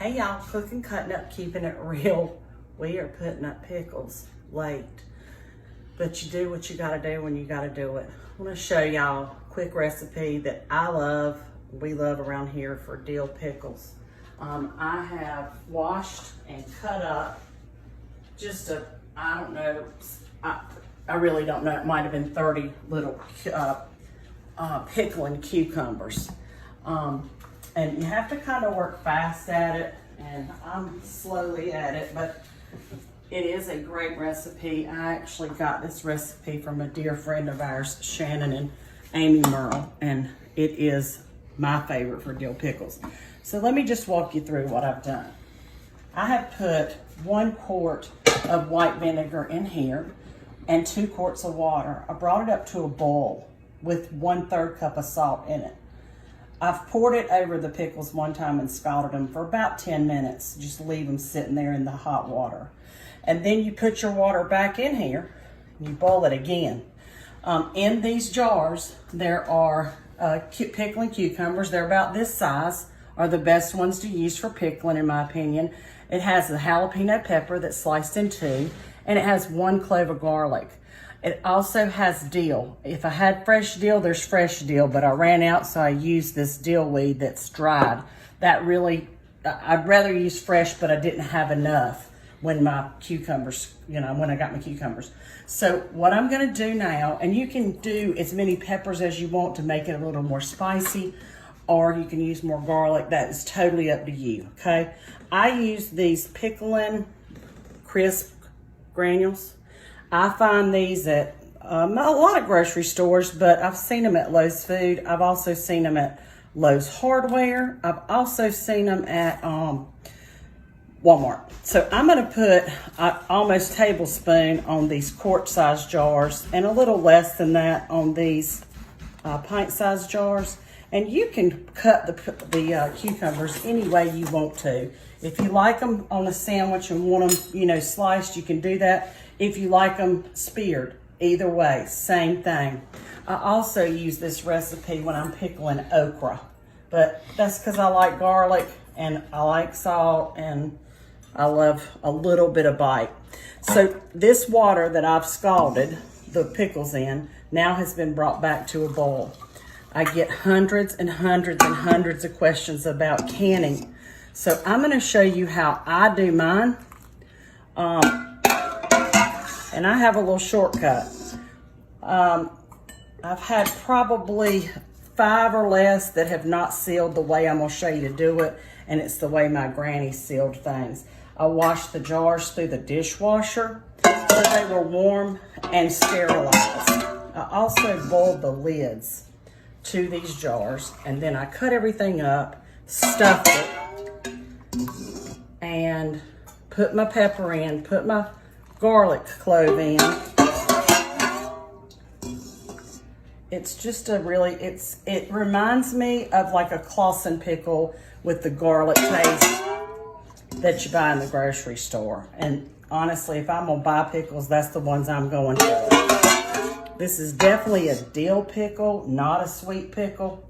Hey y'all, cooking, cutting up, keeping it real. We are putting up pickles late, but you do what you gotta do when you gotta do it. I wanna show y'all a quick recipe that I love, we love around here for dill pickles. I have washed and cut up just I don't know, I really don't know, it might have been 30 little pickling cucumbers. And you have to kind of work fast at it, and I'm slowly at it, but it is a great recipe. I actually got this recipe from a dear friend of ours, Shannon and Amy Merle, and it is my favorite for dill pickles. So let me just walk you through what I've done. I have put 1 quart of white vinegar in here and 2 quarts of water. I brought it up to a boil with 1/3 cup of salt in it. I've poured it over the pickles one time and scalded them for about 10 minutes. Just leave them sitting there in the hot water. And then you put your water back in here and you boil it again. In these jars, there are pickling cucumbers. They're about this size, are the best ones to use for pickling in my opinion. It has the jalapeno pepper that's sliced in 2, and it has 1 clove of garlic. It also has dill. If I had fresh dill, there's fresh dill, but I ran out, so I used this dill weed that's dried. That really, I'd rather use fresh, but I didn't have enough when my cucumbers, when I got my cucumbers. So what I'm gonna do now, and you can do as many peppers as you want to make it a little more spicy, or you can use more garlic. That is totally up to you, okay? I use these Picklin crisp granules. I find these at a lot of grocery stores, but I've seen them at Lowe's Food. I've also seen them at Lowe's Hardware. I've also seen them at Walmart. So I'm gonna put almost a tablespoon on these quart-sized jars and a little less than that on these pint-sized jars. And you can cut the cucumbers any way you want to. If you like them on a sandwich and want them, sliced, you can do that. If you like them speared, either way, same thing. I also use this recipe when I'm pickling okra, but that's because I like garlic and I like salt and I love a little bit of bite. So this water that I've scalded the pickles in now has been brought back to a boil. I get hundreds and hundreds and hundreds of questions about canning. So I'm gonna show you how I do mine. And I have a little shortcut. I've had probably 5 or less that have not sealed the way I'm gonna show you to do it, and it's the way my granny sealed things. I washed the jars through the dishwasher so they were warm and sterilized. I also boiled the lids to these jars, and then I cut everything up, stuffed it, and put my pepper in, put my garlic clove in. It's just it reminds me of like a Clausen pickle with the garlic paste that you buy in the grocery store. And honestly, if I'm gonna buy pickles, that's the ones I'm going to. This is definitely a dill pickle, not a sweet pickle.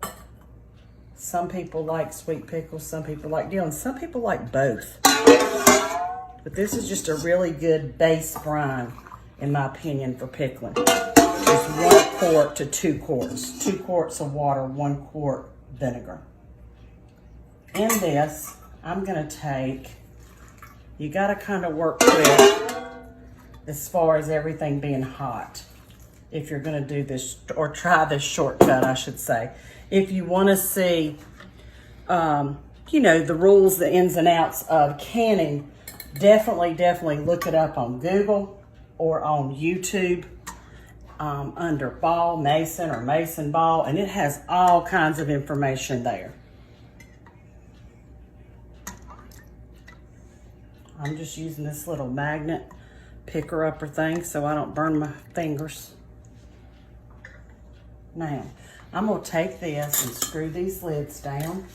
Some people like sweet pickles, some people like dill, and some people like both. But this is just a really good base brine, in my opinion, for pickling. It's 1 quart to 2 quarts. 2 quarts of water, 1 quart vinegar. In this, I'm gonna take, you gotta kind of work quick as far as everything being hot. If you're gonna do this, or try this shortcut, I should say. If you wanna see, the rules, the ins and outs of canning, definitely look it up on Google or on YouTube under Ball Mason or Mason Ball, and it has all kinds of information there. I'm just using this little magnet picker-upper thing so I don't burn my fingers. Now, I'm gonna take this and screw these lids down.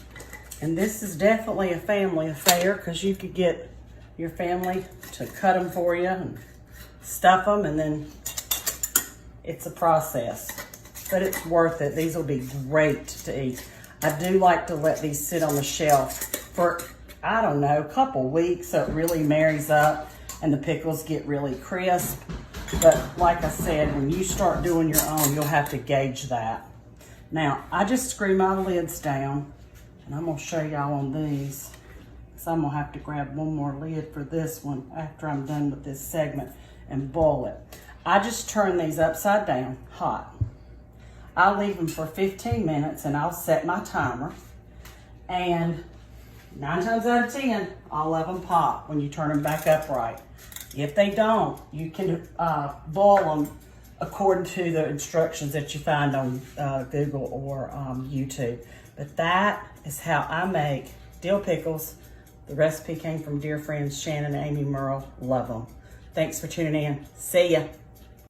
And this is definitely a family affair because you could get your family to cut them for you and stuff them, and then it's a process, but it's worth it. These will be great to eat. I do like to let these sit on the shelf for I don't know, a couple weeks so it really marries up and the pickles get really crisp. But like I said, when you start doing your own, you'll have to gauge that. Now, I just screw my lids down, and I'm gonna show y'all on these. So I'm gonna have to grab one more lid for this one after I'm done with this segment and boil it. I just turn these upside down, hot. I'll leave them for 15 minutes and I'll set my timer. And 9 times out of 10, all of them pop when you turn them back upright. If they don't, you can boil them according to the instructions that you find on Google or YouTube. But that is how I make dill pickles. The recipe came from dear friends Shannon and Amy Merle. Love them. Thanks for tuning in. See ya.